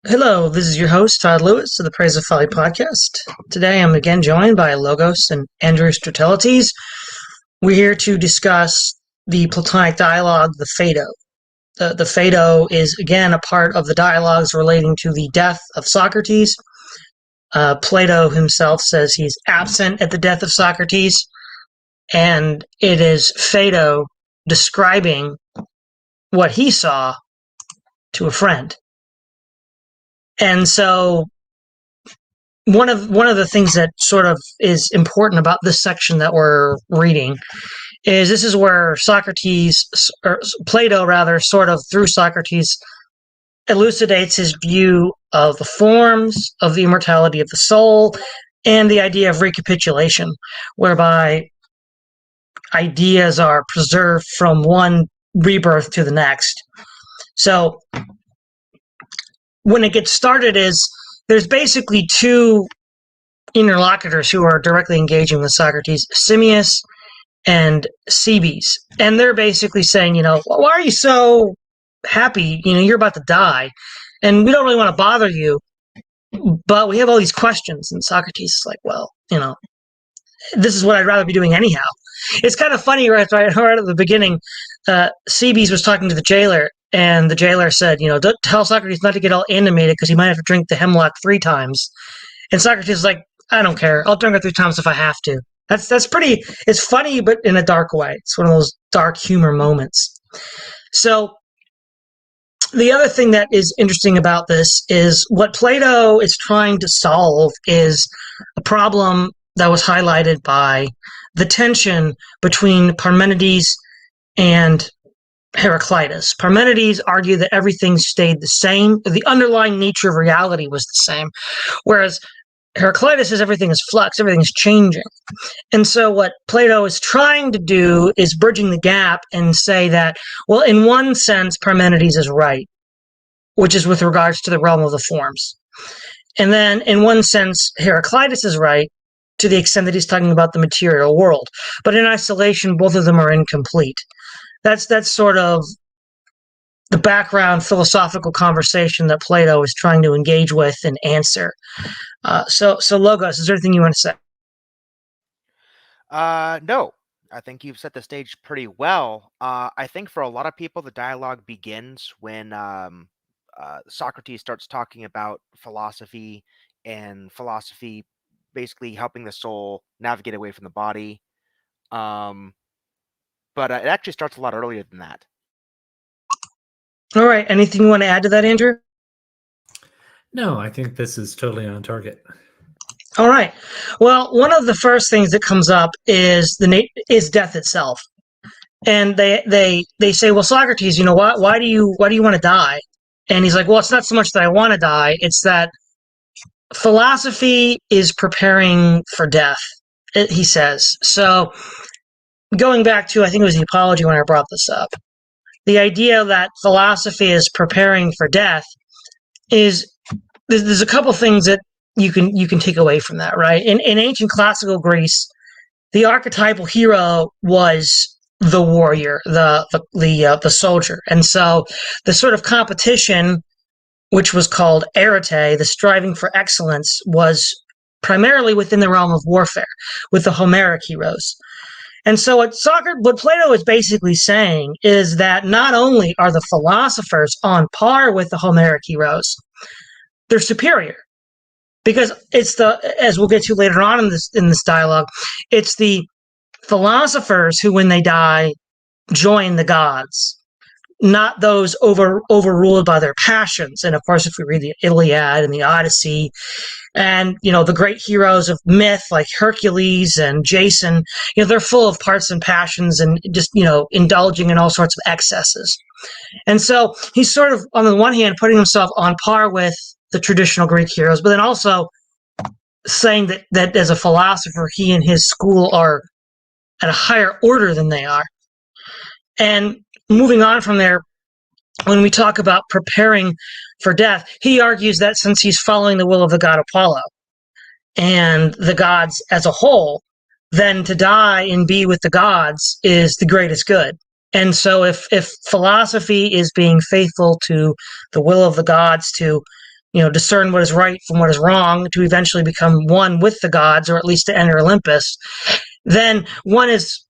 Hello, this is your host, Todd Lewis of the Praise of Folly podcast. Today I'm again joined by Logos and Andrew Stratelis. We're here to discuss the Platonic dialogue, the Phaedo. The Phaedo is again a part of the dialogues relating to the death of Socrates. Plato himself says he's absent at the death of Socrates, and it is Phaedo describing what he saw to a friend. And so one of the things that sort of is important about this section that we're reading is this is where Socrates, or Plato rather, sort of through Socrates, elucidates his view of the forms, of the immortality of the soul, and the idea of recapitulation, whereby ideas are preserved from one rebirth to the next. So when it gets started is there's basically two interlocutors who are directly engaging with Socrates, Simmias and Cebes. And they're basically saying, why are you so happy? You're about to die. And we don't really want to bother you, but we have all these questions. And Socrates is like, well, this is what I'd rather be doing anyhow. It's kind of funny, right at the beginning, Cebes was talking to the jailer, and the jailer said, don't tell Socrates not to get all animated because he might have to drink the hemlock 3 times. And Socrates is like, I don't care. I'll drink it 3 times if I have to. That's pretty, it's funny, but in a dark way. It's one of those dark humor moments. So the other thing that is interesting about this is what Plato is trying to solve is a problem that was highlighted by the tension between Parmenides and Heraclitus. Parmenides argued that everything stayed the same, the underlying nature of reality was the same, whereas Heraclitus says everything is flux, everything is changing. And so what Plato is trying to do is bridging the gap and say that, well, in one sense, Parmenides is right, which is with regards to the realm of the forms. And then in one sense, Heraclitus is right to the extent that he's talking about the material world. But in isolation, both of them are incomplete. That's sort of the background philosophical conversation that Plato is trying to engage with and answer. So Logos, is there anything you want to say? No, I think you've set the stage pretty well. I think for a lot of people, the dialogue begins when Socrates starts talking about philosophy and philosophy basically helping the soul navigate away from the body. But it actually starts a lot earlier than that. All right. Anything you want to add to that, Andrew? No, I think this is totally on target. All right. Well, one of the first things that comes up is is death itself, and they say, well, Socrates, why do you want to die? And he's like, well, it's not so much that I want to die; it's that philosophy is preparing for death. He says. So, going back to, I think it was the Apology when I brought this up, the idea that philosophy is preparing for death is there's a couple things that you can take away from that, right? In ancient classical Greece, the archetypal hero was the warrior, the soldier, and so the sort of competition, which was called arete, the striving for excellence, was primarily within the realm of warfare, with the Homeric heroes. And so what Plato is basically saying is that not only are the philosophers on par with the Homeric heroes, they're superior. Because it's as we'll get to later on in this dialogue, it's the philosophers who, when they die, join the gods, not those overruled by their passions. And of course, if we read the Iliad and the Odyssey, and the great heroes of myth like Hercules and Jason, they're full of parts and passions and just indulging in all sorts of excesses. And so he's sort of, on the one hand, putting himself on par with the traditional Greek heroes, but then also saying that as a philosopher, he and his school are at a higher order than they are. And moving on from there, when we talk about preparing for death, he argues that since he's following the will of the god Apollo and the gods as a whole, then to die and be with the gods is the greatest good. And so if philosophy is being faithful to the will of the gods to discern what is right from what is wrong to eventually become one with the gods, or at least to enter Olympus, then one is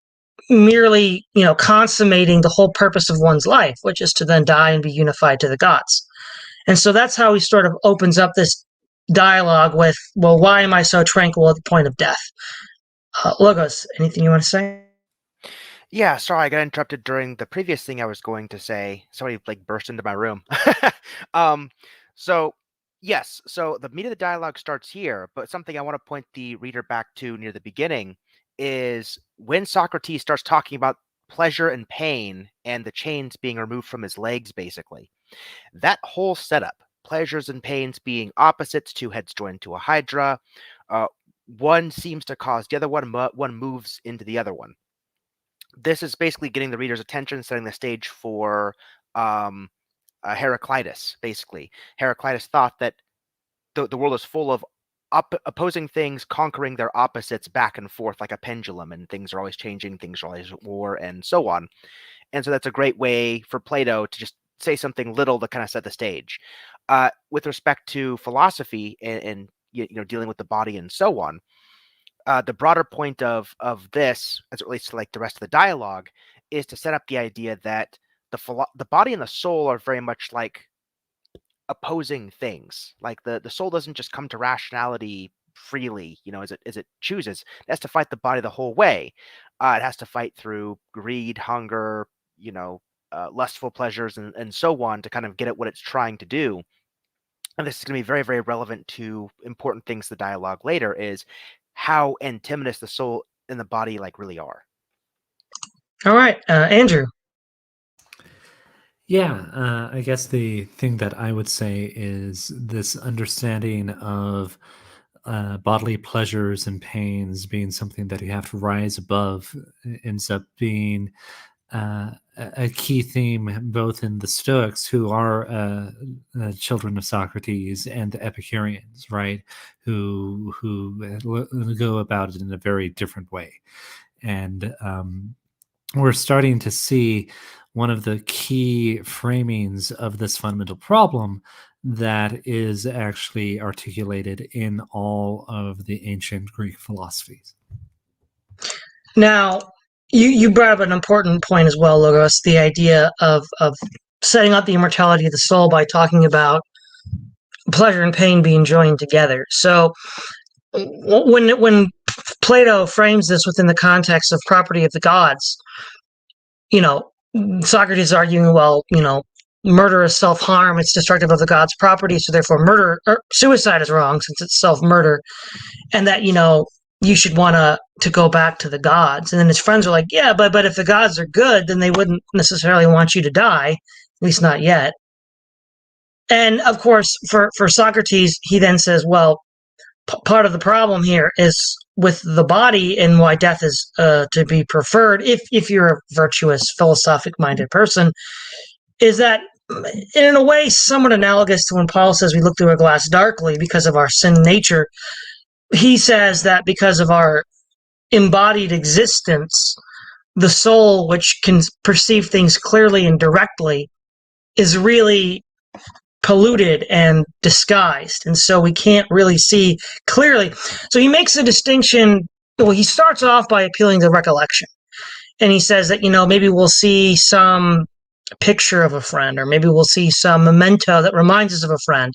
merely, consummating the whole purpose of one's life, which is to then die and be unified to the gods. And so that's how he sort of opens up this dialogue with, well, why am I so tranquil at the point of death? Logos, anything you want to say? Yeah, sorry, I got interrupted during the previous thing I was going to say. Somebody burst into my room. So yes, so the meat of the dialogue starts here, but something I want to point the reader back to near the beginning is when Socrates starts talking about pleasure and pain and the chains being removed from his legs, basically. That whole setup, pleasures and pains being opposites, two heads joined to a hydra, one seems to cause the other one, one moves into the other one. This is basically getting the reader's attention, setting the stage for Heraclitus, basically. Heraclitus thought that the world is full of opposing things, conquering their opposites back and forth like a pendulum, and things are always changing, things are always at war, and so on. And so that's a great way for Plato to just say something little to kind of set the stage. With respect to philosophy and dealing with the body and so on, the broader point of this, as it relates to the rest of the dialogue, is to set up the idea that the body and the soul are very much like opposing things. Like the soul doesn't just come to rationality freely, as it chooses. It has to fight the body the whole way. It has to fight through greed, hunger, lustful pleasures, and so on to kind of get at what it's trying to do. And this is going to be very, very relevant to important things the dialogue later is how antinomous the soul and the body really are. All right, Andrew. Yeah, I guess the thing that I would say is this understanding of bodily pleasures and pains being something that you have to rise above ends up being a key theme both in the Stoics, who are children of Socrates, and the Epicureans, right, who go about it in a very different way. And we're starting to see one of the key framings of this fundamental problem that is actually articulated in all of the ancient Greek philosophies. Now, you brought up an important point as well, Logos, the idea of setting up the immortality of the soul by talking about pleasure and pain being joined together. So when Plato frames this within the context of property of the gods, Socrates is arguing, well, murder is self-harm, it's destructive of the gods' property, so therefore murder or suicide is wrong since it's self-murder, and that you should want to go back to the gods. And then his friends are like, yeah, but if the gods are good, then they wouldn't necessarily want you to die, at least not yet. And of course, for Socrates, he then says, well, part of the problem here is with the body, and why death is to be preferred if you're a virtuous, philosophic-minded person, is that in a way somewhat analogous to when Paul says we look through a glass darkly because of our sin nature. He says that because of our embodied existence, the soul, which can perceive things clearly and directly, is really polluted and disguised, and so we can't really see clearly. So he makes a distinction. Well, he starts off by appealing to recollection, and he says that maybe we'll see some picture of a friend, or maybe we'll see some memento that reminds us of a friend.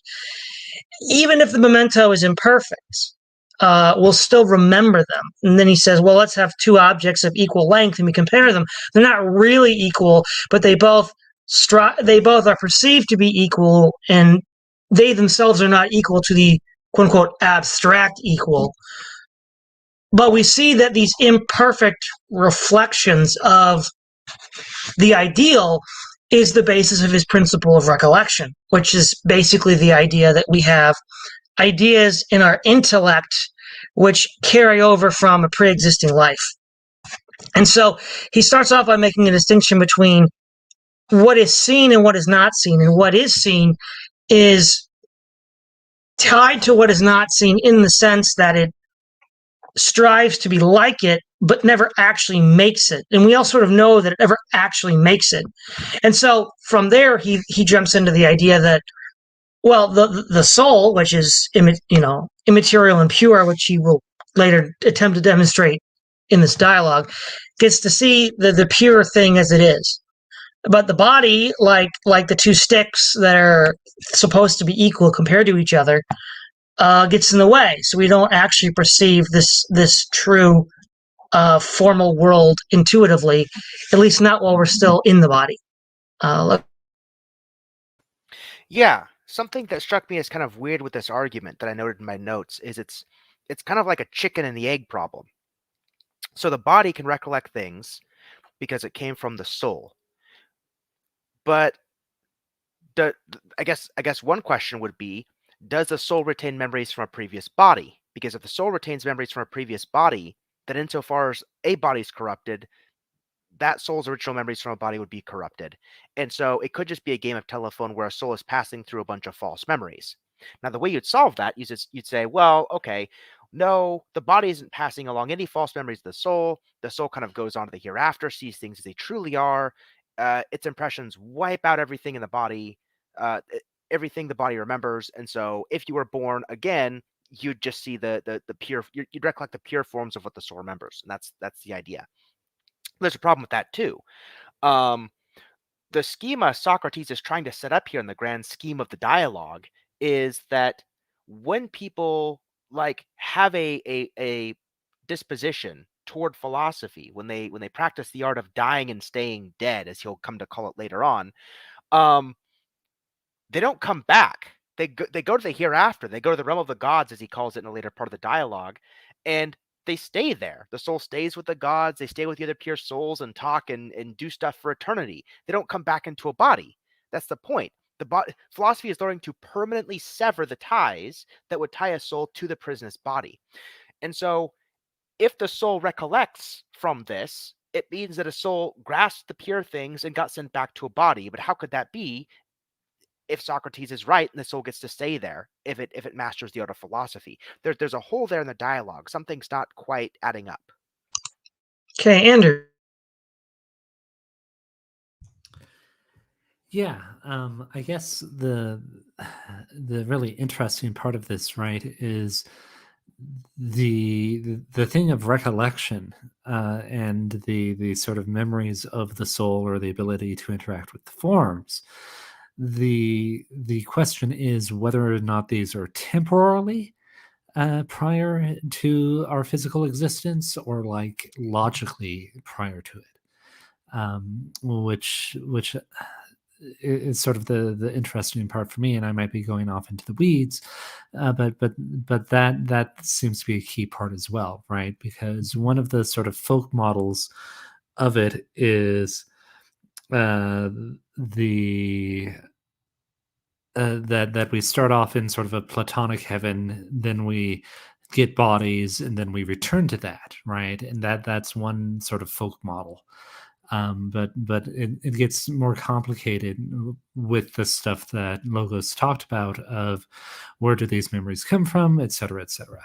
Even if the memento is imperfect, we'll still remember them. And then he says, well, let's have two objects of equal length and we compare them. They're not really equal, but they both are perceived to be equal, and they themselves are not equal to the quote-unquote abstract equal. But we see that these imperfect reflections of the ideal is the basis of his principle of recollection, which is basically the idea that we have ideas in our intellect which carry over from a pre-existing life. And so he starts off by making a distinction between what is seen and what is not seen, and what is seen is tied to what is not seen in the sense that it strives to be like it, but never actually makes it. And we all sort of know that it never actually makes it. And so from there, he jumps into the idea that well, the soul, which is immaterial and pure, which he will later attempt to demonstrate in this dialogue, gets to see the pure thing as it is. But the body, like the two sticks that are supposed to be equal compared to each other, gets in the way. So we don't actually perceive this true formal world intuitively, at least not while we're still in the body. Yeah, something that struck me as kind of weird with this argument that I noted in my notes is it's kind of like a chicken and the egg problem. So the body can recollect things because it came from the soul. But I guess one question would be, does the soul retain memories from a previous body? Because if the soul retains memories from a previous body, then insofar as a body is corrupted, that soul's original memories from a body would be corrupted. And so it could just be a game of telephone where a soul is passing through a bunch of false memories. Now, the way you'd solve that, you'd say, well, okay, no, the body isn't passing along any false memories to the soul. The soul kind of goes on to the hereafter, sees things as they truly are. Its impressions wipe out everything in the body, everything the body remembers. And so if you were born again, you'd just see the pure, you'd recollect the pure forms of what the soul remembers. And that's the idea. There's a problem with that too. Um, the schema Socrates is trying to set up here in the grand scheme of the dialogue is that when people like have a disposition toward philosophy, when they practice the art of dying and staying dead, as he'll come to call it later on, um, they don't come back. They go to the hereafter. They go to the realm of the gods, as he calls it in a later part of the dialogue, and they stay there. The soul stays with the gods. They stay with the other pure souls and talk and do stuff for eternity. They don't come back into a body. That's the point. Philosophy is learning to permanently sever the ties that would tie a soul to the prison's body. And so, if the soul recollects from this, it means that a soul grasped the pure things and got sent back to a body. But how could that be if Socrates is right and the soul gets to stay there if it masters the art of philosophy? There's a hole there in the dialogue. Something's not quite adding up. Okay, Andrew. Yeah, I guess the really interesting part of this, right, is the thing of recollection and the sort of memories of the soul or the ability to interact with the forms. The question is whether or not these are temporally prior to our physical existence or like logically prior to it, which is sort of the interesting part for me, and I might be going off into the weeds, but that seems to be a key part as well, right? Because one of the sort of folk models of it is the that we start off in sort of a platonic heaven, then we get bodies, and then we return to that, right? And that's one sort of folk model. But it gets more complicated with the stuff that Logos talked about of where do these memories come from, et cetera, et cetera.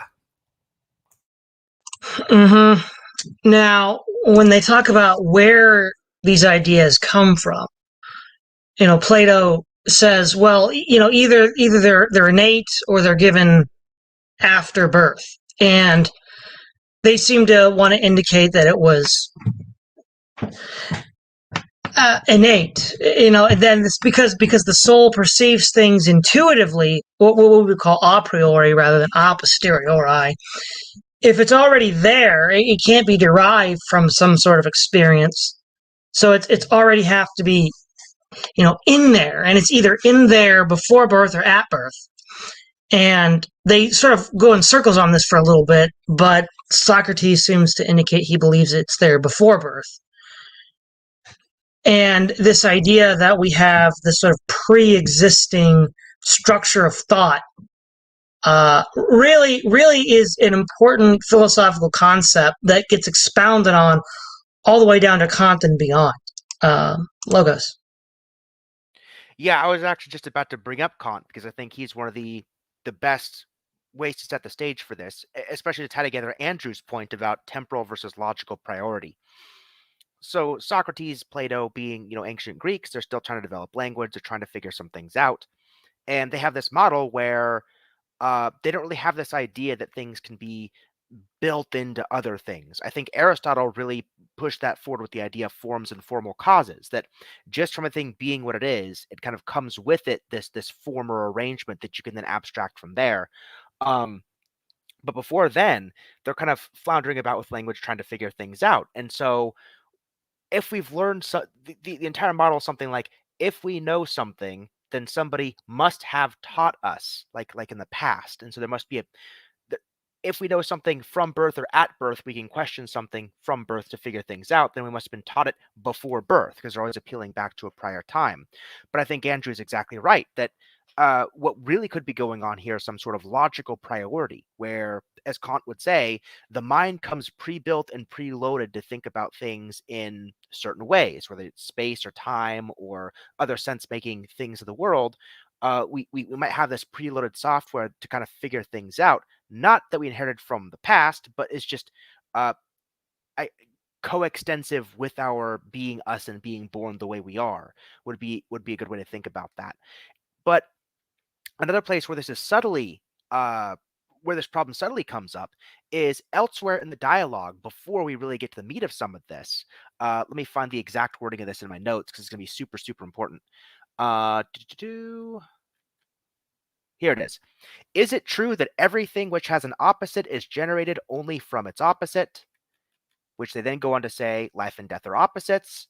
Mm-hmm. Now, when they talk about where these ideas come from, Plato says, well, either they're innate or they're given after birth, and they seem to want to indicate that it was innate. And then it's because the soul perceives things intuitively, what we would call a priori rather than a posteriori. If it's already there, it can't be derived from some sort of experience. So it's already have to be, in there, and it's either in there before birth or at birth. And they sort of go in circles on this for a little bit, but Socrates seems to indicate he believes it's there before birth. And this idea that we have this sort of pre-existing structure of thought really is an important philosophical concept that gets expounded on all the way down to Kant and beyond. Logos. Yeah, I was actually just about to bring up Kant because I think he's one of the best ways to set the stage for this, especially to tie together Andrew's point about temporal versus logical priority. So Socrates, Plato being, ancient Greeks, they're still trying to develop language, they're trying to figure some things out. And they have this model where they don't really have this idea that things can be built into other things. I think Aristotle really pushed that forward with the idea of forms and formal causes, that just from a thing being what it is, it kind of comes with it this form or arrangement that you can then abstract from there. Um, but before then, they're kind of floundering about with language trying to figure things out. And so if we've learned the entire model is something like, if we know something, then somebody must have taught us, like in the past. And so there must be if we know something from birth or at birth, we can question something from birth to figure things out, then we must have been taught it before birth, because they're always appealing back to a prior time. But I think Andrew is exactly right that what really could be going on here is some sort of logical priority, where, as Kant would say, the mind comes pre-built and preloaded to think about things in certain ways, whether it's space or time or other sense-making things of the world. We might have this preloaded software to kind of figure things out, not that we inherited from the past, but it's just uh, coextensive with our being us and being born the way we are would be a good way to think about that. But another place where this is subtly where this problem subtly comes up is elsewhere in the dialogue before we really get to the meat of some of this. Let me find the exact wording of this in my notes because it's going to be super, super important. Here it is. Is it true that everything which has an opposite is generated only from its opposite? Which they then go on to say life and death are opposites,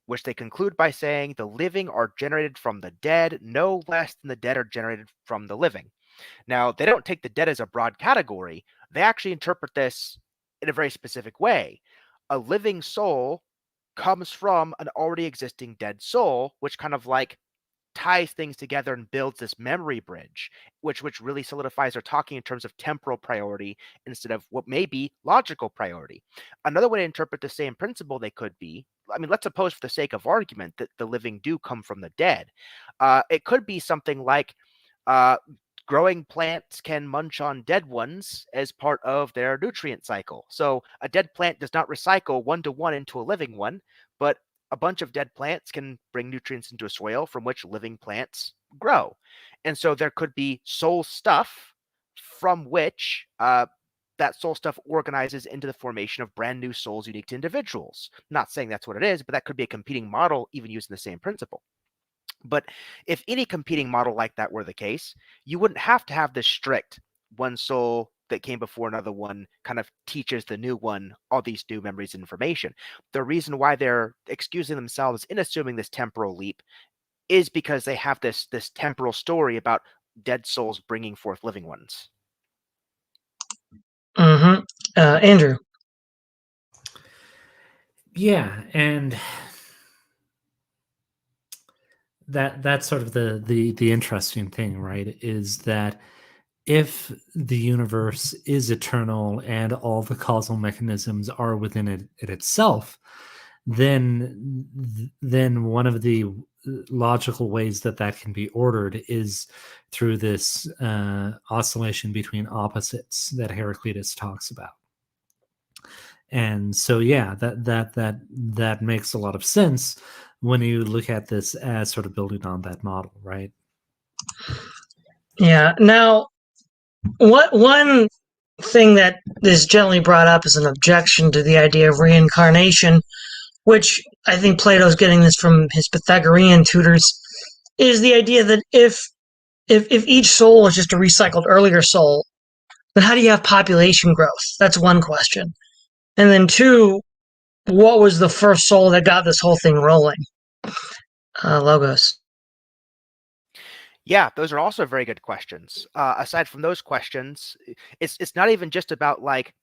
which they conclude by saying the living are generated from the dead no less than the dead are generated from the living. Now, they don't take the dead as a broad category. They actually interpret this in a very specific way. A living soul comes from an already existing dead soul, which kind of like ties things together and builds this memory bridge, which really solidifies our talking in terms of temporal priority instead of what may be logical priority. Another way to interpret the same principle they could be, I mean, let's suppose for the sake of argument that the living do come from the dead. It could be something like uh, growing plants can munch on dead ones as part of their nutrient cycle. So a dead plant does not recycle one to one into a living one, but a bunch of dead plants can bring nutrients into a soil from which living plants grow. And so there could be soul stuff from which that soul stuff organizes into the formation of brand new souls unique to individuals. Not saying that's what it is, but that could be a competing model, even using the same principle. But if any competing model like that were the case, you wouldn't have to have this strict one soul that came before another one kind of teaches the new one all these new memories and information. The reason why they're excusing themselves in assuming this temporal leap is because they have this temporal story about dead souls bringing forth living ones. Mm-hmm. Andrew. Yeah, and that's sort of the interesting thing, right? Is that if the universe is eternal and all the causal mechanisms are within it itself, then one of the logical ways that that can be ordered is through this oscillation between opposites that Heraclitus talks about. And so, yeah, that makes a lot of sense when you look at this as sort of building on that model, right? Yeah. Now, what one thing that is generally brought up as an objection to the idea of reincarnation, which I think Plato's getting this from his Pythagorean tutors, is the idea that if each soul is just a recycled earlier soul, then how do you have population growth? That's one question. And then two, what was the first soul that got this whole thing rolling? Logos. Yeah, those are also very good questions. Aside from those questions, it's not even just about like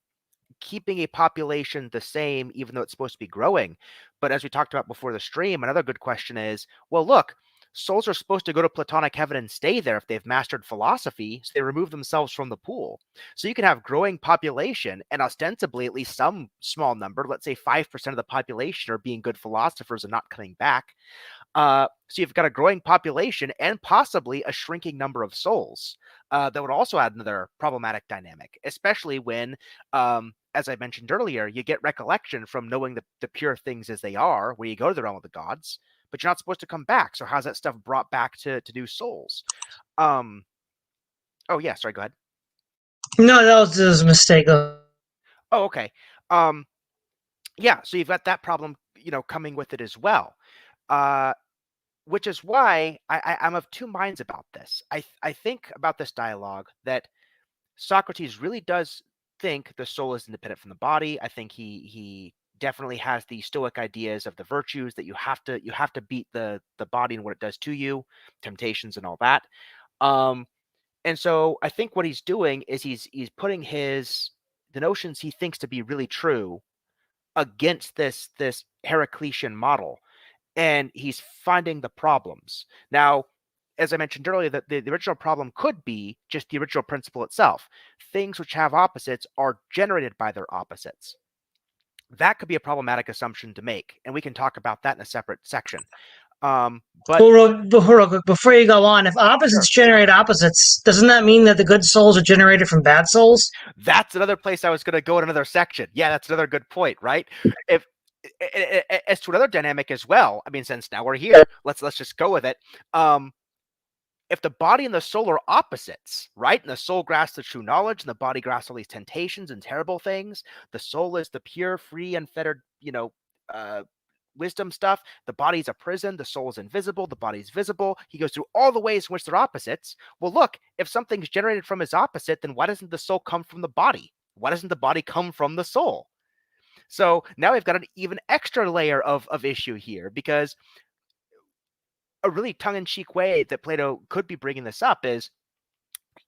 keeping a population the same, even though it's supposed to be growing. But as we talked about before the stream, another good question is, well, look, souls are supposed to go to Platonic heaven and stay there if they've mastered philosophy, so they remove themselves from the pool. So you can have growing population, and ostensibly at least some small number, let's say 5% of the population are being good philosophers and not coming back. So you've got a growing population and possibly a shrinking number of souls. That would also add another problematic dynamic, especially when, as I mentioned earlier, you get recollection from knowing the pure things as they are, where you go to the realm of the gods. but you're not supposed to come back. So how's that stuff brought back to new souls? Oh yeah, sorry, go ahead. No, that was a mistake. Oh, okay. Yeah, so you've got that problem, coming with it as well. Which is why I'm of two minds about this. I think about this dialogue that Socrates really does think the soul is independent from the body. I think he definitely has the Stoic ideas of the virtues, that you have to beat the body and what it does to you, temptations and all that. And so I think what he's doing is he's putting the notions he thinks to be really true against this Heraclitian model, and he's finding the problems. Now, as I mentioned earlier, that the original problem could be just the original principle itself. Things which have opposites are generated by their opposites. That could be a problematic assumption to make, and we can talk about that in a separate section. But real quick, before you go on, if opposites generate opposites, doesn't that mean that the good souls are generated from bad souls? That's another place I was going to go in another section. Yeah, that's another good point, right? If as to another dynamic as well, I mean, since now we're here, let's just go with it. If the body and the soul are opposites, right? And the soul grasps the true knowledge, and the body grasps all these temptations and terrible things. The soul is the pure, free, unfettered, wisdom stuff. The body's a prison. The soul is invisible. The body's visible. He goes through all the ways in which they're opposites. Well, look, if something's generated from his opposite, then why doesn't the soul come from the body? Why doesn't the body come from the soul? So now we've got an even extra layer of issue here, because a really tongue-in-cheek way that Plato could be bringing this up is,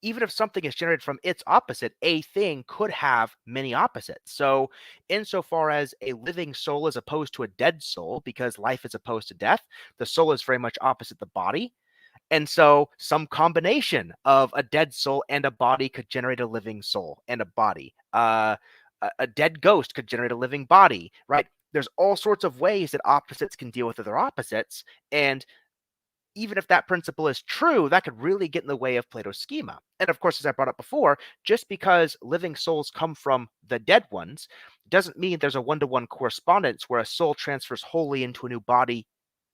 even if something is generated from its opposite, a thing could have many opposites. So insofar as a living soul is opposed to a dead soul, because life is opposed to death, the soul is very much opposite the body. And so some combination of a dead soul and a body could generate a living soul and a body. A dead ghost could generate a living body, right? There's all sorts of ways that opposites can deal with other opposites. And even if that principle is true, that could really get in the way of Plato's schema. And of course, as I brought up before, just because living souls come from the dead ones doesn't mean there's a one-to-one correspondence where a soul transfers wholly into a new body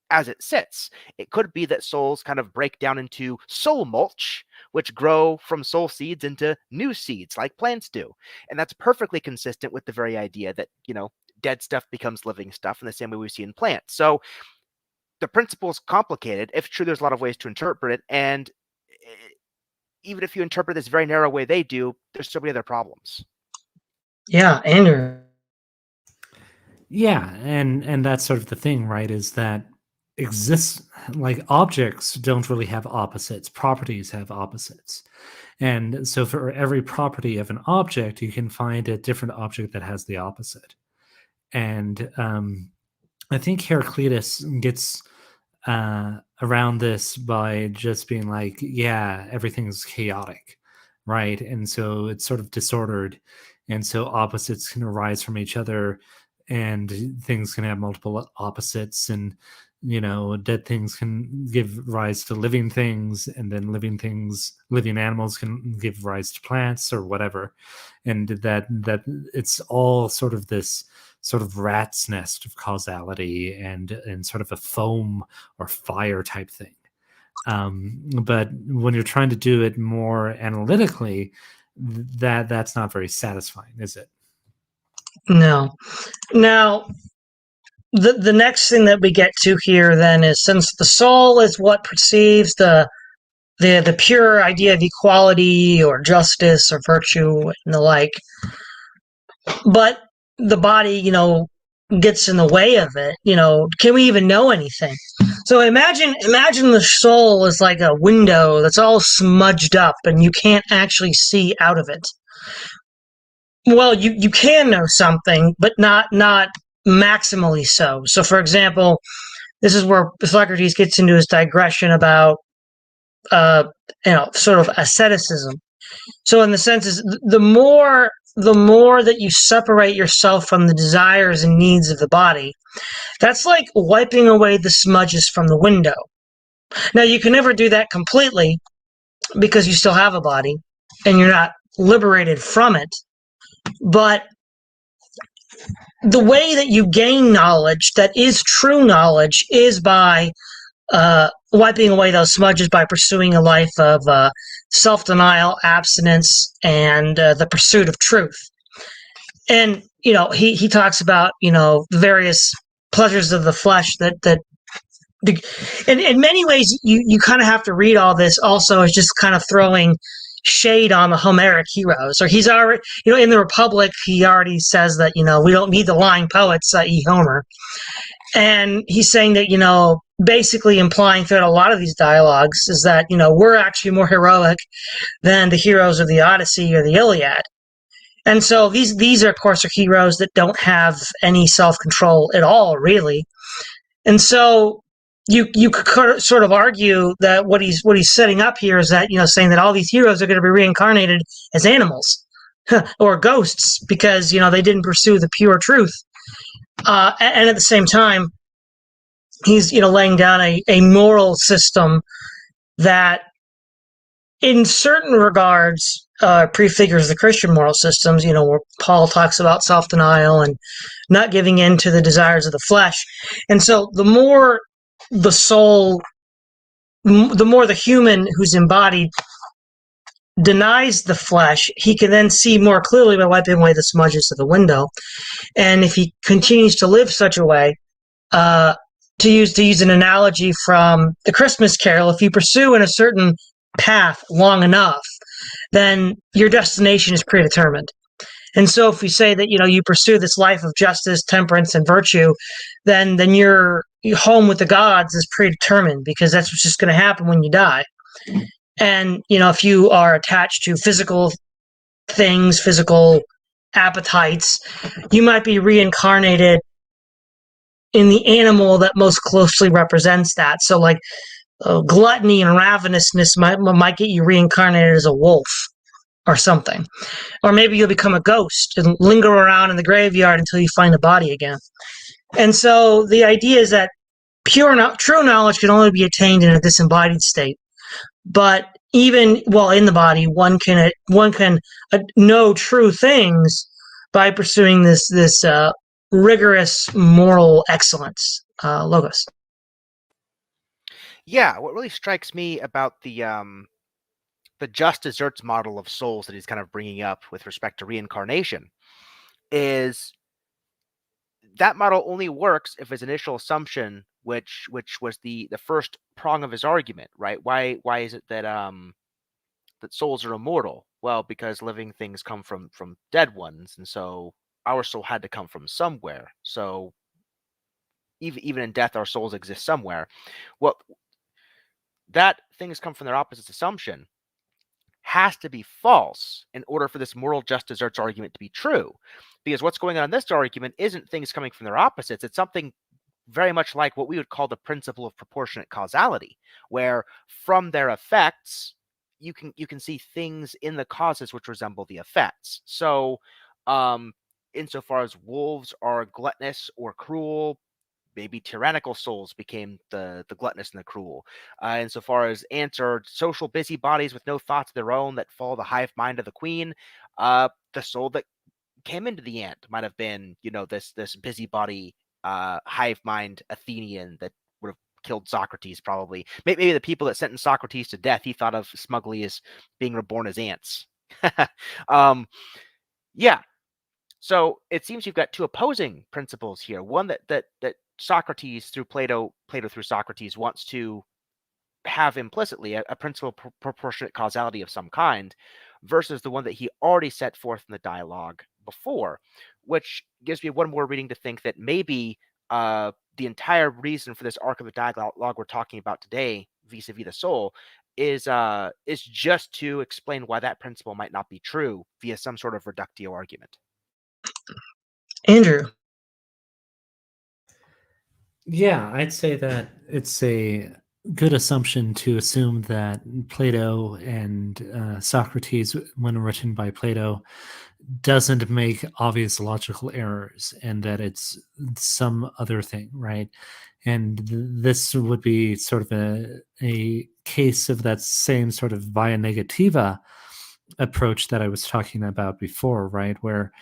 as it sits. It could be that souls kind of break down into soul mulch, which grow from soul seeds into new seeds like plants do. And that's perfectly consistent with the very idea that, dead stuff becomes living stuff in the same way we see in plants. So the principle is complicated. If true, there's a lot of ways to interpret it. And even if you interpret this very narrow way they do, there's so many other problems. Yeah, Andrew. Yeah, and that's sort of the thing, right? Is that like objects don't really have opposites. Properties have opposites. And so for every property of an object, you can find a different object that has the opposite. And I think Heraclitus gets around this by just being like, yeah, everything's chaotic, right? And so it's sort of disordered. And so opposites can arise from each other, and things can have multiple opposites. And, dead things can give rise to living things, and then living animals can give rise to plants or whatever. And that it's all sort of this sort of rat's nest of causality and sort of a foam or fire type thing. But when you're trying to do it more analytically, that's not very satisfying, is it? No. Now, the next thing that we get to here then is, since the soul is what perceives the pure idea of equality or justice or virtue and the like, but the body, gets in the way of it, can we even know anything? So imagine the soul is like a window that's all smudged up and you can't actually see out of it. Well, you can know something, but not maximally so. So, for example, this is where Socrates gets into his digression about, sort of asceticism. So, in the sense is, the more that you separate yourself from the desires and needs of the body, that's like wiping away the smudges from the window. Now, you can never do that completely because you still have a body and you're not liberated from it. But the way that you gain knowledge that is true knowledge is by wiping away those smudges, by pursuing a life of self-denial, abstinence, and the pursuit of truth. And he talks about the various pleasures of the flesh that in many ways you kind of have to read all this also as just kind of throwing shade on the Homeric heroes. Or he's already, in the Republic, he already says that we don't need the lying poets, i.e. Homer. And he's saying that, basically implying throughout a lot of these dialogues is that, we're actually more heroic than the heroes of the Odyssey or the Iliad. And so these are, of course, are heroes that don't have any self-control at all, really. And so you could sort of argue that what he's setting up here is that, saying that all these heroes are going to be reincarnated as animals or ghosts because, they didn't pursue the pure truth. And at the same time, he's, laying down a moral system that in certain regards prefigures the Christian moral systems, where Paul talks about self-denial and not giving in to the desires of the flesh. And so the more the soul, the more the human who's embodied denies the flesh, he can then see more clearly by wiping away the smudges of the window. And if he continues to live such a way, to use an analogy from the Christmas Carol, if you pursue in a certain path long enough, then your destination is predetermined. And so if we say that, you pursue this life of justice, temperance, and virtue, then your home with the gods is predetermined because that's what's just going to happen when you die. And, if you are attached to physical things, physical appetites, you might be reincarnated in the animal that most closely represents that. So like gluttony and ravenousness might get you reincarnated as a wolf or something. Or maybe you'll become a ghost and linger around in the graveyard until you find a body again. And so the idea is that true knowledge can only be attained in a disembodied state. But even while in the body, one can know true things by pursuing this rigorous moral excellence, logos. Yeah, what really strikes me about the just desserts model of souls that he's kind of bringing up with respect to reincarnation is that model only works if his initial assumption, which was the first prong of his argument, right? Why is it that that souls are immortal? Well, because living things come from dead ones, and so our soul had to come from somewhere. So even in death, our souls exist somewhere. Well, that things come from their opposites assumption has to be false in order for this moral just desserts argument to be true. Because what's going on in this argument isn't things coming from their opposites. It's something very much like what we would call the principle of proportionate causality, where from their effects, you can see things in the causes which resemble the effects. So, insofar as wolves are gluttonous or cruel, maybe tyrannical souls became the gluttonous and the cruel. Insofar as ants are social busybodies with no thoughts of their own that follow the hive mind of the queen, the soul that came into the ant might have been, this busybody hive mind Athenian that would have killed Socrates probably. Maybe the people that sentenced Socrates to death he thought of smugly as being reborn as ants. Yeah. So it seems you've got two opposing principles here. One that Socrates through Plato through Socrates wants to have implicitly a principle of proportionate causality of some kind, versus the one that he already set forth in the dialogue before, which gives me one more reading to think that maybe the entire reason for this arc of the dialogue we're talking about today, vis-a-vis the soul, is just to explain why that principle might not be true via some sort of reductio argument. Andrew. Yeah, I'd say that it's a good assumption to assume that Plato and Socrates, when written by Plato, doesn't make obvious logical errors and that it's some other thing, right? And this would be sort of a case of that same sort of via negativa approach that I was talking about before, right? Where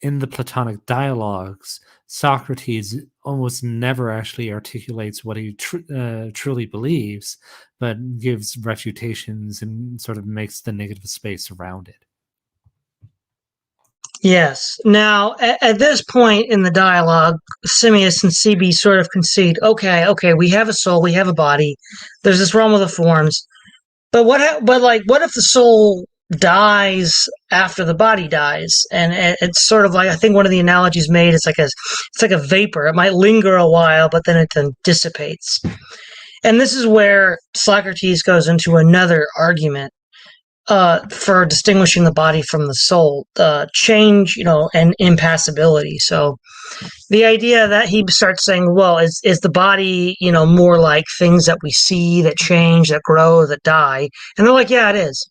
in the Platonic dialogues, Socrates almost never actually articulates what he truly believes, but gives refutations and sort of makes the negative space around it. Yes. Now, at this point in the dialogue, Simmias and CB sort of concede, okay, we have a soul, we have a body. There's this realm of the forms, but what if the soul dies after the body dies? And it's sort of like, I think one of the analogies made is it's like a vapor. It might linger a while, but then it then dissipates. And this is where Socrates goes into another argument for distinguishing the body from the soul, change, and impassibility. So the idea that he starts saying, well, is the body, more like things that we see, that change, that grow, that die? And they're like, yeah, it is.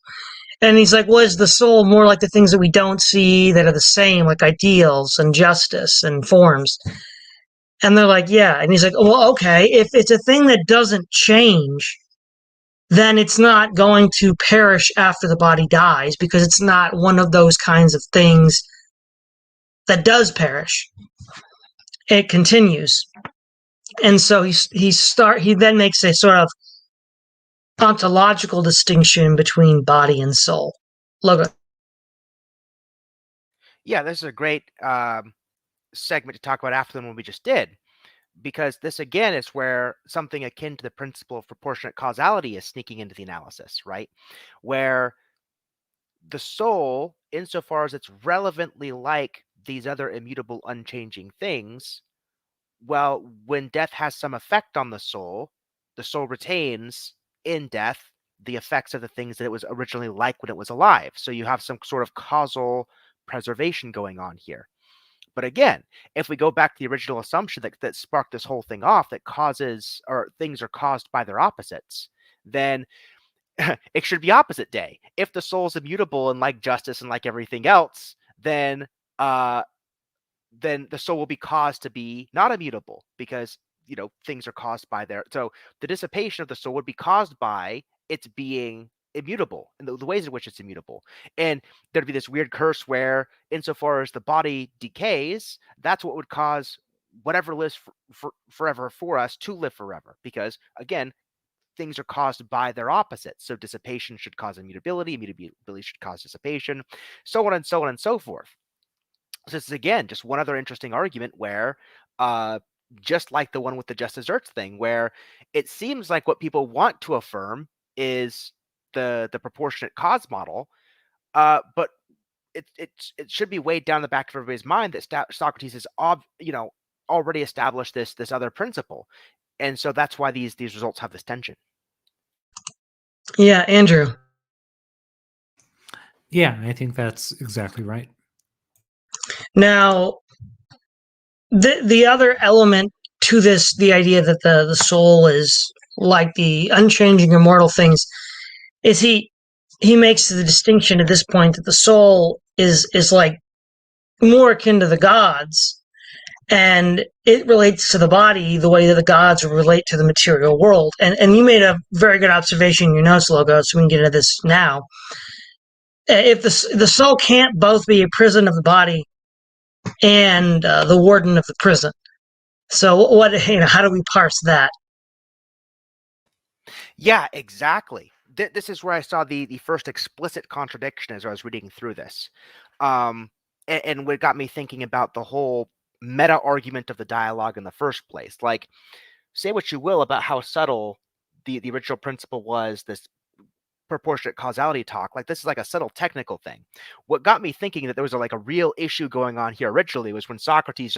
And he's like, well, is the soul more like the things that we don't see, that are the same, like ideals and justice and forms? And they're like, yeah. And he's like, well, okay, if it's a thing that doesn't change, then it's not going to perish after the body dies, because it's not one of those kinds of things that does perish. It continues. And so he then makes a sort of ontological distinction between body and soul. Logo. Yeah, this is a great segment to talk about after the one we just did, because this again is where something akin to the principle of proportionate causality is sneaking into the analysis, right? Where the soul, insofar as it's relevantly like these other immutable, unchanging things, well, when death has some effect on the soul retains in death the effects of the things that it was originally like when it was alive. So you have some sort of causal preservation going on here. But again, if we go back to the original assumption that sparked this whole thing off, that causes or things are caused by their opposites, then it should be opposite day. If the soul is immutable and like justice and like everything else, then the soul will be caused to be not immutable, because things are caused by their. So the dissipation of the soul would be caused by its being immutable and the ways in which it's immutable. And there'd be this weird curse where, insofar as the body decays, that's what would cause whatever lives forever for us to live forever, because again, things are caused by their opposites. So dissipation should cause immutability should cause dissipation, so on and so on and so forth. So this is again just one other interesting argument where, just like the one with the just desserts thing, where it seems like what people want to affirm is the proportionate cause model, but it should be weighed down the back of everybody's mind that Socrates has already established this other principle, and so that's why these results have this tension. Yeah, Andrew. Yeah, I think that's exactly right. Now, the other element to this, the idea that the soul is like the unchanging immortal things, is he makes the distinction at this point that the soul is like more akin to the gods, and it relates to the body the way that the gods relate to the material world. And you made a very good observation in your notes, Logo, so we can get into this now. If the soul can't both be a prison of the body and the warden of the prison, so how do we parse that? Yeah, exactly. This is where I saw the first explicit contradiction as I was reading through this, and what got me thinking about the whole meta argument of the dialogue in the first place. Like, say what you will about how subtle the original principle was, this proportionate causality talk. Like, this is like a subtle technical thing. What got me thinking that there was a real issue going on here originally was when Socrates,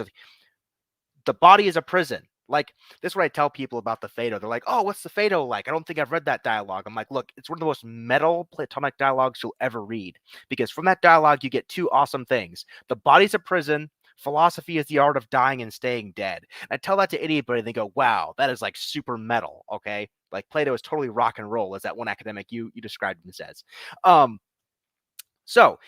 the body is a prison. Like, this is what I tell people about the Phaedo. They're like, oh, what's the Phaedo like? I don't think I've read that dialogue. I'm like, look, it's one of the most metal Platonic dialogues you'll ever read, because from that dialogue, you get two awesome things. The body's a prison. Philosophy is the art of dying and staying dead. And I tell that to anybody, and they go, wow, that is like super metal. Okay. Like, Plato is totally rock and roll, as that one academic you described him as. So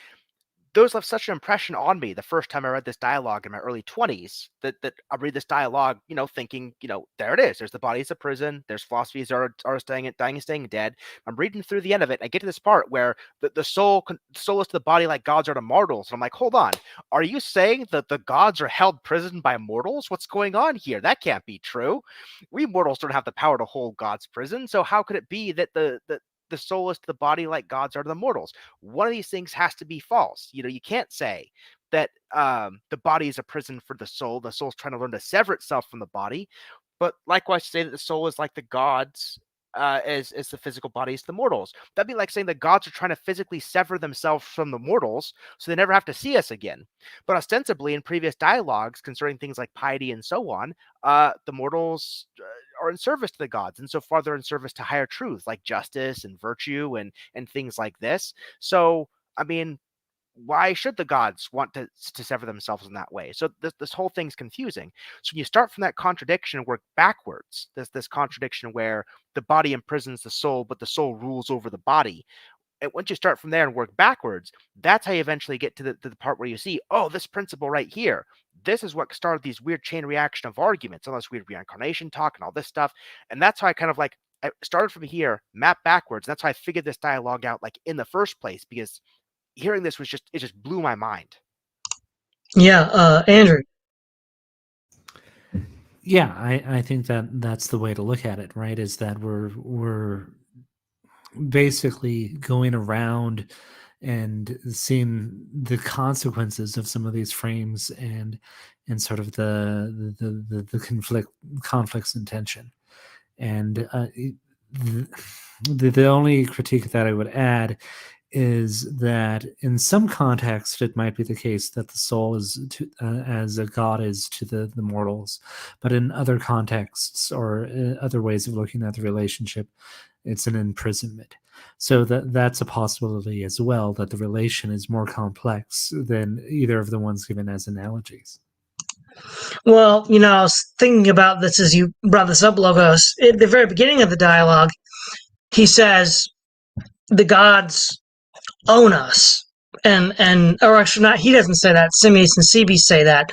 those left such an impression on me the first time I read this dialogue in my early 20s that I read this dialogue, thinking, there it is. There's the body as a prison. There's philosophies are dying and staying dead. I'm reading through the end of it. And I get to this part where the soul is to the body like gods are to mortals. And I'm like, hold on. Are you saying that the gods are held prison by mortals? What's going on here? That can't be true. We mortals don't have the power to hold God's prison. So how could it be that the soul is to the body like gods are to the mortals? One of these things has to be false. You can't say that the body is a prison for the soul. The soul's trying to learn to sever itself from the body. But likewise, say that the soul is like the gods, as the physical bodies to the mortals. That'd be like saying the gods are trying to physically sever themselves from the mortals so they never have to see us again. But ostensibly, in previous dialogues concerning things like piety and so on, the mortals are in service to the gods, and so far they're in service to higher truths like justice and virtue and things like this. So, I mean, why should the gods want to sever themselves in that way? So this whole thing's confusing. So when you start from that contradiction and work backwards, this contradiction where the body imprisons the soul, but the soul rules over the body. And once you start from there and work backwards, that's how you eventually get to the part where you see, oh, this principle right here. This is what started these weird chain reaction of arguments, all this weird reincarnation talk and all this stuff. And that's how I kind of I started from here, map backwards. And that's how I figured this dialogue out in the first place, because hearing this it just blew my mind. Yeah, Andrew. Yeah, I think that's the way to look at it, right? Is that we're basically going around and seeing the consequences of some of these frames and sort of the conflicts and tension. And the only critique that I would add is that in some context it might be the case that the soul is as a god is to the mortals, but in other contexts or other ways of looking at the relationship, it's an imprisonment. So that's a possibility as well, that the relation is more complex than either of the ones given as analogies. Well, I was thinking about this as you brought this up, Logos. At the very beginning of the dialogue, he says the gods own us, or actually not. He doesn't say that. Simius and Cebes say that.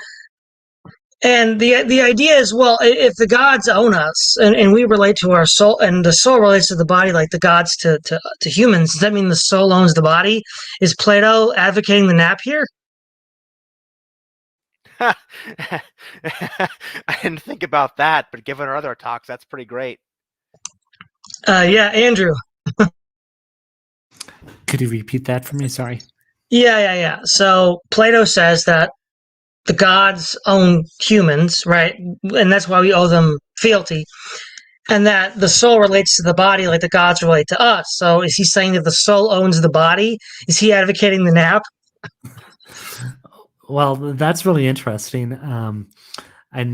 And the idea is, well, if the gods own us and we relate to our soul, and the soul relates to the body like the gods to humans, does that mean the soul owns the body? Is Plato advocating the nap here? I didn't think about that, but given our other talks, that's pretty great. Yeah, Andrew. Could you repeat that for me? Sorry. Yeah. So Plato says that the gods own humans, right? And that's why we owe them fealty. And that the soul relates to the body like the gods relate to us. So is he saying that the soul owns the body? Is he advocating the nap? Well, that's really interesting. I'm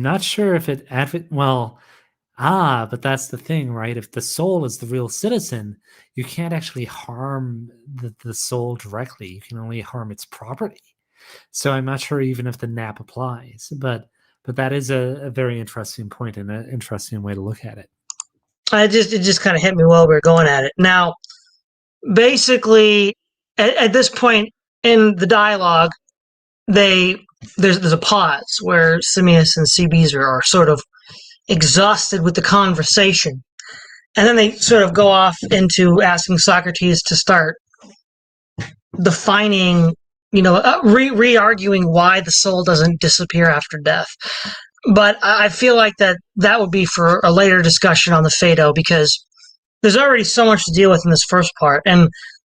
not sure if it but that's the thing, right? If the soul is the real citizen, you can't actually harm the soul directly. You can only harm its property. So I'm not sure even if the nap applies, but that is a very interesting point and an interesting way to look at it. It just kind of hit me while we were going at it. Now, basically, at this point in the dialogue, there's a pause where Simius and Cebes are sort of exhausted with the conversation, and then they sort of go off into asking Socrates to start defining, re-arguing why the soul doesn't disappear after death. But I feel like that would be for a later discussion on the Phaedo, because there's already so much to deal with in this first part, and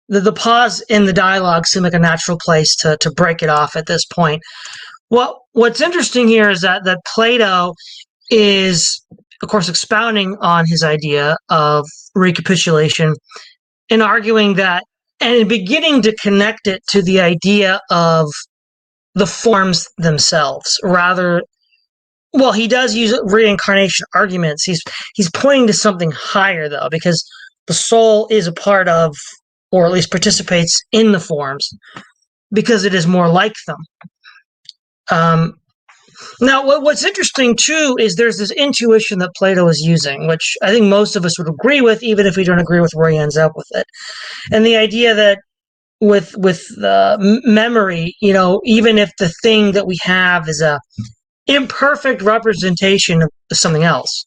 the pause in the dialogue seemed like a natural place to break it off at this point. What's interesting here is that Plato is, of course, expounding on his idea of recapitulation and arguing that, and beginning to connect it to the idea of the forms themselves. Well, he does use reincarnation arguments. He's pointing to something higher, though, because the soul is a part of, or at least participates in the forms, because it is more like them. Now, what's interesting, too, is there's this intuition that Plato is using, which I think most of us would agree with, even if we don't agree with where he ends up with it. And the idea that memory, even if the thing that we have is a imperfect representation of something else,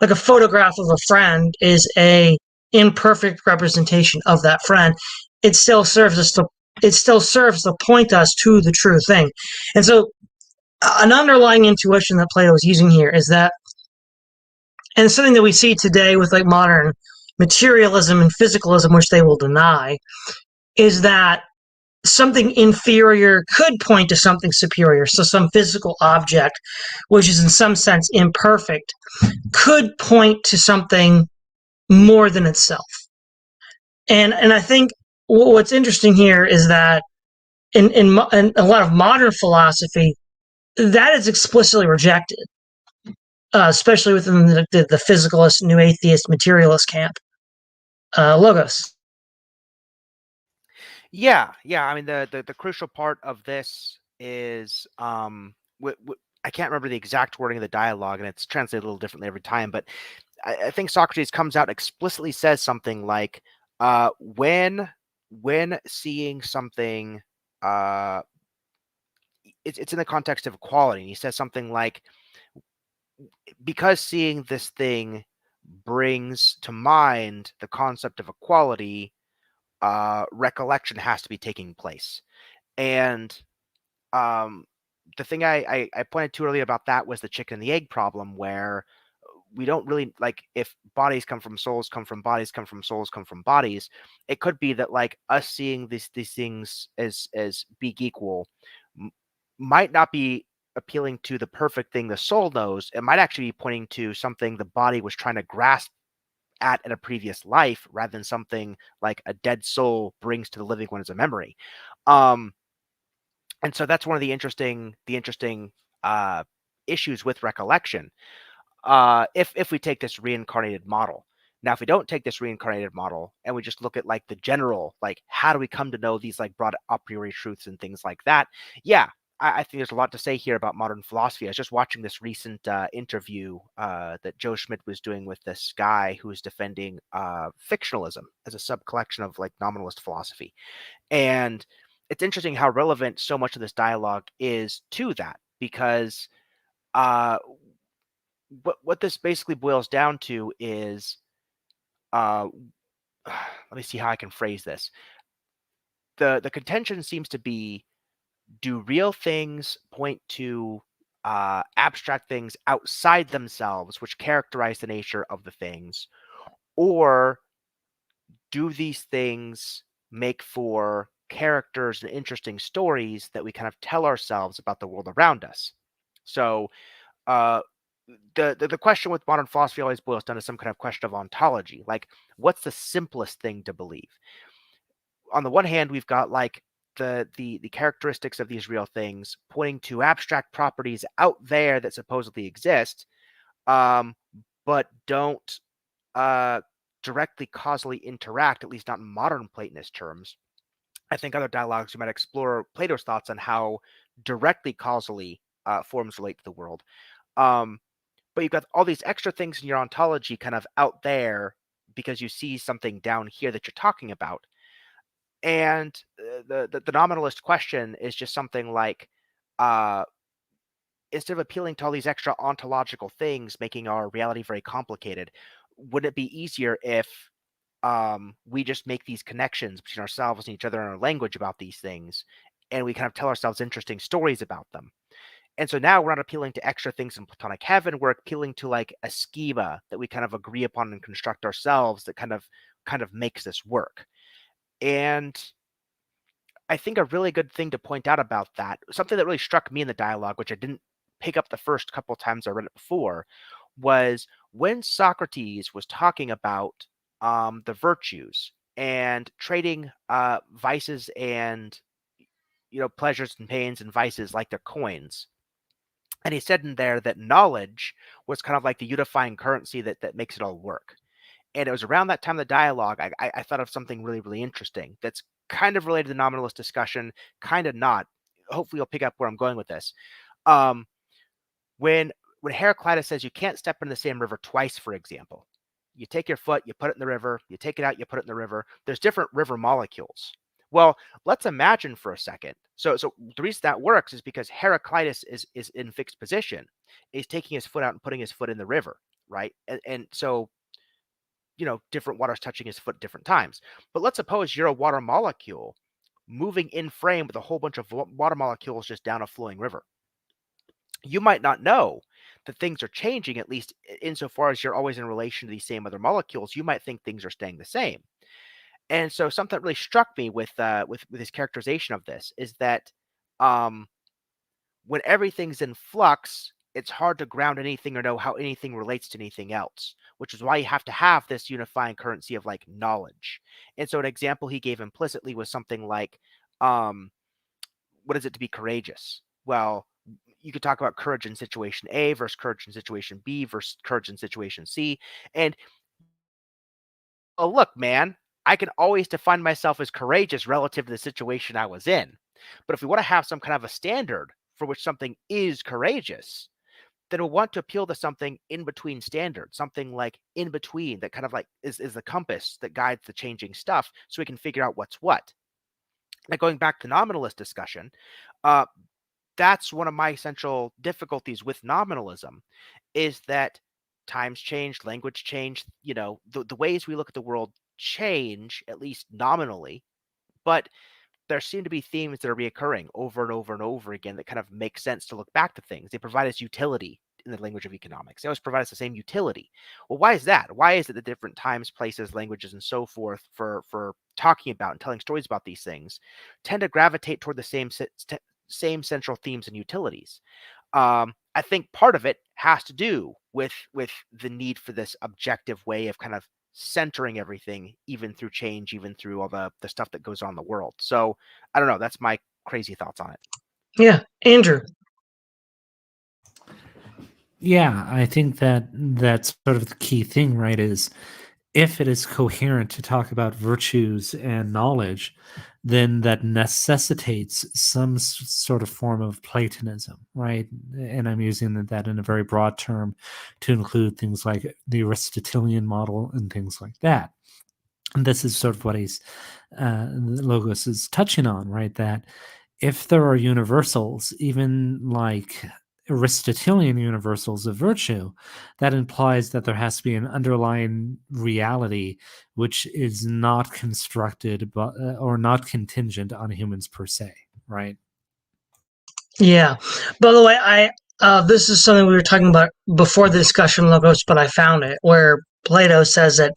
like a photograph of a friend is a imperfect representation of that friend, it still serves to point us to the true thing. And so an underlying intuition that Plato is using here is that, and something that we see today with like modern materialism and physicalism, which they will deny, is that something inferior could point to something superior. So some physical object, which is in some sense imperfect, could point to something more than itself. And I think what's interesting here is that in a lot of modern philosophy, that is explicitly rejected, especially within the physicalist, new atheist, materialist camp. Logos. Yeah. I mean, the crucial part of this is I can't remember the exact wording of the dialogue, and it's translated a little differently every time. But I think Socrates comes out and explicitly says something like, when seeing something, it's in the context of equality. And he says something like, because seeing this thing brings to mind the concept of equality, recollection has to be taking place. And the thing I pointed to earlier about that was the chicken and the egg problem, where we don't really, like, if bodies come from souls, come from bodies, come from souls, come from bodies, it could be that, like, us seeing these things as being equal might not be appealing to the perfect thing the soul knows. It might actually be pointing to something the body was trying to grasp at in a previous life, rather than something like a dead soul brings to the living one as a memory. And so that's one of the interesting issues with recollection. If we take this reincarnated model. Now, if we don't take this reincarnated model and we just look at, like, the general, like, how do we come to know these, like, broad a priori truths and things like that? Yeah, I think there's a lot to say here about modern philosophy. I was just watching this recent interview that Joe Schmidt was doing with this guy who was defending fictionalism as a sub-collection of, like, nominalist philosophy. And it's interesting how relevant so much of this dialogue is to that, because uh, what this basically boils down to is, let me see how I can phrase this. The contention seems to be, do real things point to abstract things outside themselves, which characterize the nature of the things, or do these things make for characters and interesting stories that we kind of tell ourselves about the world around us? So uh, the question with modern philosophy always boils down to some kind of question of ontology. Like, what's the simplest thing to believe? On the one hand, we've got, like, the characteristics of these real things pointing to abstract properties out there that supposedly exist, um, but don't uh, directly causally interact, at least not in modern Platonist terms. I think other dialogues we might explore Plato's thoughts on how directly causally forms relate to the world. Um, but you've got all these extra things in your ontology kind of out there because you see something down here that you're talking about. And the nominalist question is just something like, uh, instead of appealing to all these extra ontological things, making our reality very complicated, would it be easier if we just make these connections between ourselves and each other in our language about these things, and we kind of tell ourselves interesting stories about them? And so now we're not appealing to extra things in Platonic heaven. We're appealing to, like, a schema that we kind of agree upon and construct ourselves that kind of makes this work. And I think a really good thing to point out about that, something that really struck me in the dialogue, which I didn't pick up the first couple times I read it before, was when Socrates was talking about the virtues and trading vices and, pleasures and pains and vices like they're coins. And he said in there that knowledge was kind of like the unifying currency that makes it all work. And it was around that time of the dialogue, I thought of something really, really interesting that's kind of related to the nominalist discussion, kind of not. Hopefully, you'll pick up where I'm going with this. Um, when Heraclitus says you can't step in the same river twice, for example, you take your foot, you put it in the river, you take it out, you put it in the river. There's different river molecules, Well, let's imagine for a second. So the reason that works is because Heraclitus is in fixed position. He's taking his foot out and putting his foot in the river, right? And so different waters touching his foot at different times. But let's suppose you're a water molecule moving in frame with a whole bunch of water molecules just down a flowing river. You might not know that things are changing, at least insofar as you're always in relation to these same other molecules. You might think things are staying the same. And so something that really struck me with his characterization of this is that um, when everything's in flux, it's hard to ground anything or know how anything relates to anything else, which is why you have to have this unifying currency of like knowledge. And so an example he gave implicitly was something like, um, what is it to be courageous? Well, you could talk about courage in situation A versus courage in situation B versus courage in situation C. And oh, look, man, I can always define myself as courageous relative to the situation I was in. But if we want to have some kind of a standard for which something is courageous, then we'll want to appeal to something in between standards, something like in between that kind of like is the compass that guides the changing stuff so we can figure out what's what. Now, going back to nominalist discussion, uh, that's one of my essential difficulties with nominalism is that times change, language change, the ways we look at the world change, at least nominally, but there seem to be themes that are reoccurring over and over and over again that kind of make sense to look back to things. They provide us utility in the language of economics. They always provide us the same utility. Well, why is that? Why is it that different times, places, languages, and so forth for talking about and telling stories about these things tend to gravitate toward the same central themes and utilities? I think part of it has to do with the need for this objective way of kind of centering everything, even through change, even through all the stuff that goes on in the world. So I don't know. That's my crazy thoughts on it. Yeah, Andrew. Yeah, I think that that's sort of the key thing, right? Is if it is coherent to talk about virtues and knowledge, then that necessitates some sort of form of Platonism, right? And I'm using that in a very broad term to include things like the Aristotelian model and things like that. And this is sort of what Logos is touching on, right? That if there are universals, even like Aristotelian universals of virtue, that implies that there has to be an underlying reality which is not constructed or not contingent on humans per se, right? Yeah. By the way, I this is something we were talking about before the discussion logos, but I found it where Plato says that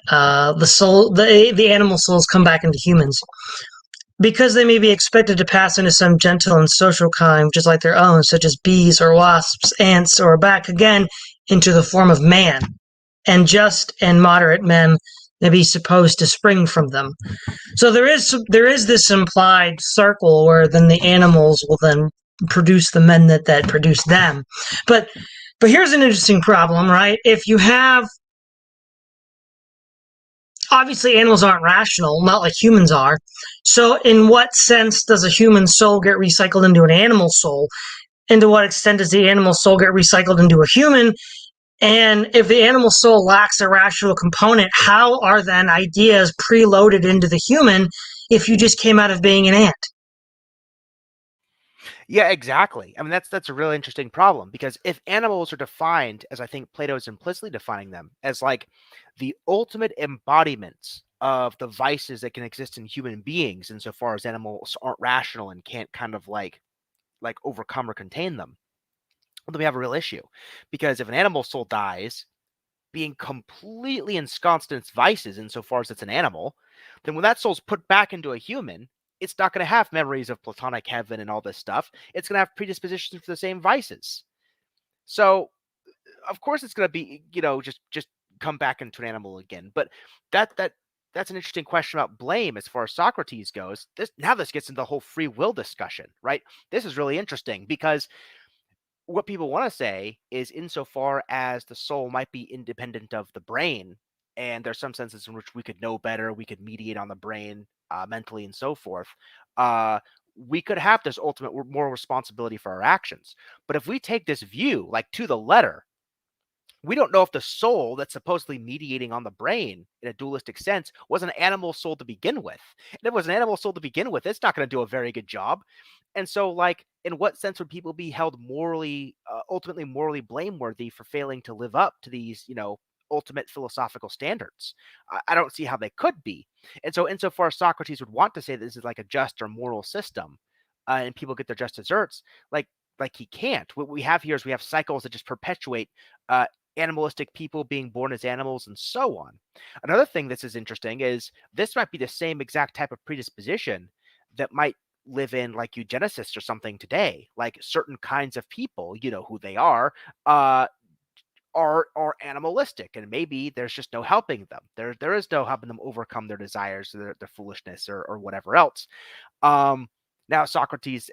the animal souls come back into humans because they may be expected to pass into some gentle and social kind, just like their own, such as bees or wasps, ants, or back again into the form of man. And just and moderate men may be supposed to spring from them. So there is this implied circle where then the animals will then produce the men that produce them. But here's an interesting problem, right? If you have obviously animals aren't rational, not like humans are. So in what sense does a human soul get recycled into an animal soul? And to what extent does the animal soul get recycled into a human? And if the animal soul lacks a rational component, how are then ideas preloaded into the human if you just came out of being an ant? Yeah, exactly. I mean, that's a really interesting problem because if animals are defined, as I think Plato is implicitly defining them, as like the ultimate embodiments of the vices that can exist in human beings, insofar as animals aren't rational and can't kind of like overcome or contain them, well, then we have a real issue. Because if an animal soul dies, being completely ensconced in its vices insofar as it's an animal, then when that soul's put back into a human, it's not going to have memories of platonic heaven and all this stuff. It's going to have predispositions for the same vices. So, of course, it's going to be, just come back into an animal again. But that's an interesting question about blame as far as Socrates goes. This gets into the whole free will discussion, right? This is really interesting because what people want to say is insofar as the soul might be independent of the brain, and there's some senses in which we could know better, we could mediate on the brain mentally and so forth. Uh, we could have this ultimate moral responsibility for our actions. But if we take this view like to the letter, We don't know if the soul that's supposedly mediating on the brain in a dualistic sense was an animal soul to begin with. And if it was an animal soul to begin with, it's not going to do a very good job. And so, like, in what sense would people be held morally, ultimately morally blameworthy for failing to live up to these, ultimate philosophical standards? I don't see how they could be. And so, insofar as Socrates would want to say this is like a just or moral system, and people get their just desserts, like he can't. What we have here is we have cycles that just perpetuate uh, animalistic people being born as animals and so on. Another thing this is interesting is this might be the same exact type of predisposition that might live in like eugenicists or something today. Like certain kinds of people, you know who they uh, are animalistic, and maybe there's just no helping them. There is no helping them overcome their desires, their foolishness, or whatever else. Um, Now, Socrates,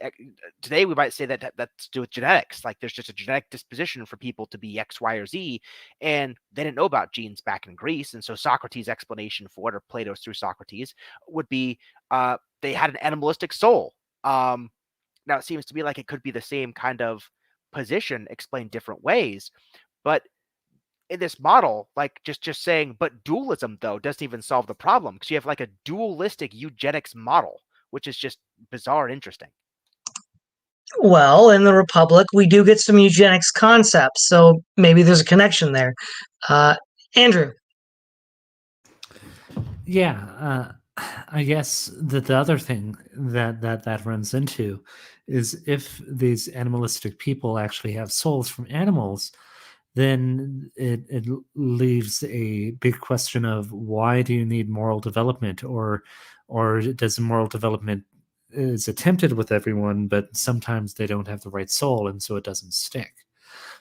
today we might say that's to do with genetics. Like there's just a genetic disposition for people to be X, Y, or Z. And they didn't know about genes back in Greece. And so Socrates' explanation for it, or Plato's through Socrates, would be they had an animalistic soul. Now, it seems to me like it could be the same kind of position explained different ways. But in this model, like just saying, but dualism though doesn't even solve the problem because you have like a dualistic eugenics model, which is just bizarre and interesting. Well, in the Republic, we do get some eugenics concepts, so maybe there's a connection there. Uh, Andrew. Yeah, I guess that the other thing that runs into is if these animalistic people actually have souls from animals, then it leaves a big question of why do you need moral development, or does moral development is attempted with everyone, but sometimes they don't have the right soul, and so it doesn't stick.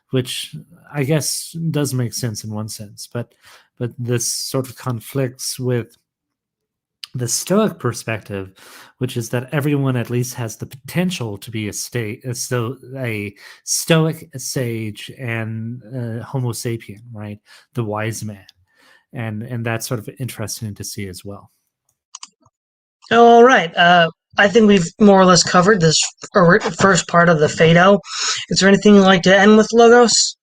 Which I guess does make sense in one sense, but this sort of conflicts with the Stoic perspective, which is that everyone at least has the potential to be a Stoic, a sage, and Homo sapien, right? The wise man, and that's sort of interesting to see as well. All right. I think we've more or less covered this first part of the Phaedo. Is there anything you'd like to end with, Logos?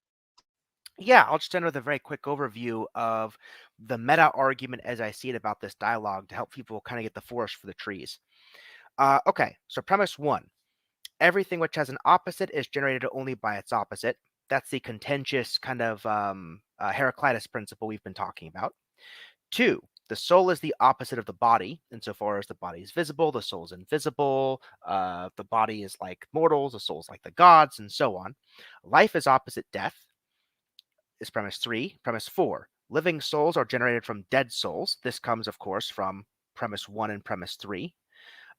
Yeah, I'll just end with a very quick overview of the meta argument as I see it about this dialogue to help people kind of get the forest for the trees. Okay, so premise one: everything which has an opposite is generated only by its opposite. That's the contentious kind of Heraclitus principle we've been talking about. Two, the soul is the opposite of the body, insofar as the body is visible, the soul is invisible, the body is like mortals, the soul is like the gods, and so on. Life is opposite death, is premise three. Premise four, living souls are generated from dead souls. This comes, of course, from premise one and premise three.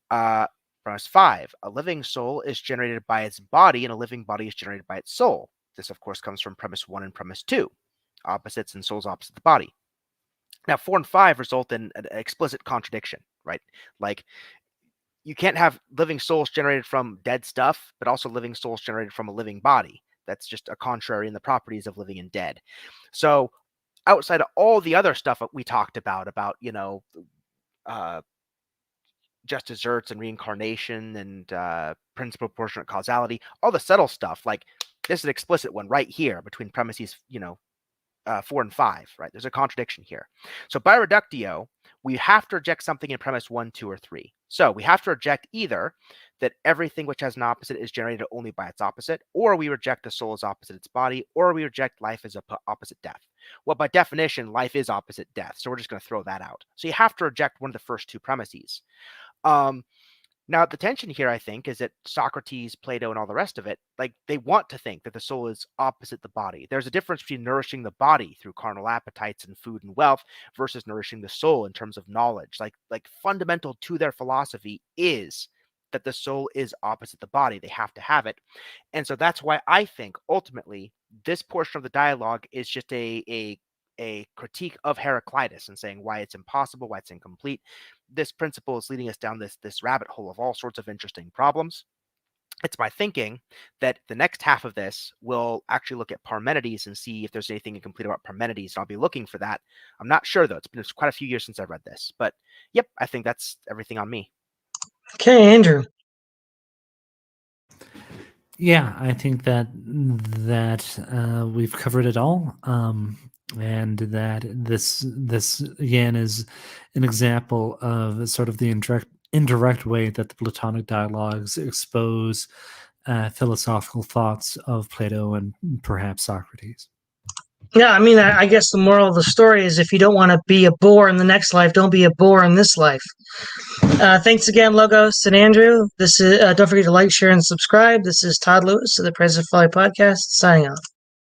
Uh, Premise five, a living soul is generated by its body, and a living body is generated by its soul. This, of course, comes from premise one and premise two. Opposites and souls opposite the body. Now, 4 and 5 result in an explicit contradiction, right? Like, you can't have living souls generated from dead stuff, but also living souls generated from a living body. That's just a contrary in the properties of living and dead. So, outside of all the other stuff that we talked about, uh, just desserts and reincarnation and principle of proportionate causality, all the subtle stuff, like this is an explicit one right here between premises, 4 and 5, right? There's a contradiction here. So by reductio, we have to reject something in premise 1, 2, or 3. So we have to reject either that everything which has an opposite is generated only by its opposite, or we reject the soul as opposite its body, or we reject life as opposite death. Well, by definition, life is opposite death, so we're just going to throw that out. So you have to reject one of the first two premises. Now, the tension here, I think, is that Socrates, Plato, and all the rest of it, like they want to think that the soul is opposite the body. There's a difference between nourishing the body through carnal appetites and food and wealth versus nourishing the soul in terms of knowledge. Like fundamental to their philosophy is that the soul is opposite the body. They have to have it. And so that's why I think ultimately this portion of the dialogue is just a critique of Heraclitus and saying why it's impossible, why it's incomplete. This principle is leading us down this rabbit hole of all sorts of interesting problems. It's my thinking that the next half of this will actually look at Parmenides and see if there's anything incomplete about Parmenides. And I'll be looking for that. I'm not sure, though. It's been quite a few years since I've read this. But yep, I think that's everything on me. Okay, Andrew. Yeah, I think that we've covered it all, and that this again is an example of sort of the indirect way that the Platonic dialogues expose philosophical thoughts of Plato and perhaps Socrates. Yeah, I mean, I guess the moral of the story is if you don't want to be a bore in the next life, don't be a bore in this life. Thanks again, Logos and Andrew. This is don't forget to like, share, and subscribe. This is Todd Lewis of the Praise of Folly podcast, signing off.